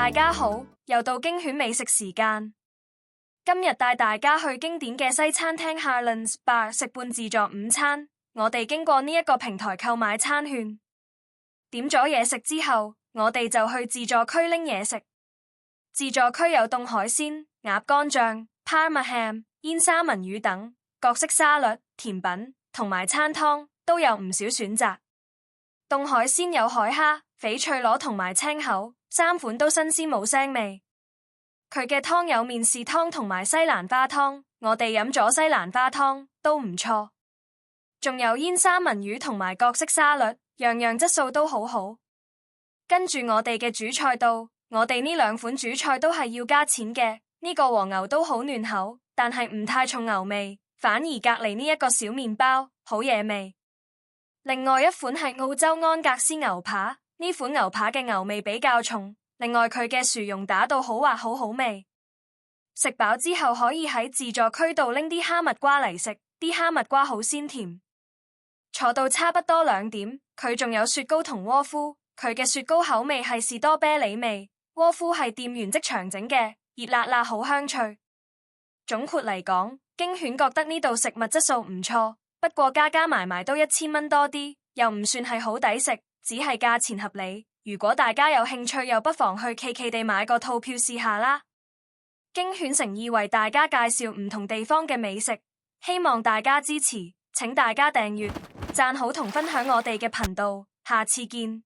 大家好，又到驚犬美食時間。今日帶大家去經典嘅西餐廳 Heartlands Bar 食半自助午餐。我哋經過呢一個平台購買餐券，點咗嘢食之後，我哋就去自助區拎嘢食。自助區有凍海鮮、鴨肝醬、Parma ham、煙三文魚等各式沙律、甜品同埋餐湯都有唔少選擇。凍海鮮有海蝦、翡翠螺同埋青口，三款都新鮮冇腥味。佢嘅湯有面試湯同埋西蘭花湯，我哋飲咗西蘭花湯都唔錯。仲有煙三文魚同埋各式沙律，樣樣質素都好好。跟住我哋嘅主菜到，我哋呢兩款主菜都係要加錢嘅。呢個和牛都好嫩口，但係唔太重牛味，反而隔籬呢一個小麵包好惹味。另外一款係澳洲安格斯牛扒，呢款牛扒嘅牛味比較重，另外佢嘅薯蓉打到好滑，好好味。食飽之後可以喺自助區度拎啲哈密瓜嚟食，啲哈密瓜好鮮甜。坐到差不多2點，佢仲有雪糕同窩夫，佢嘅雪糕口味係士多啤梨味，窩夫係店員即場整嘅，熱辣辣好香脆。總括嚟講，驚犬覺得呢度食物質素唔錯，不過加加埋埋都1000蚊多啲，又唔算係好抵食，只係價錢合理。如果大家有興趣，又不妨去奇奇地買個套票試下啦。驚犬誠意為大家介紹唔同地方嘅美食，希望大家支持，請大家訂閱、讚好同分享我哋嘅頻道，下次見。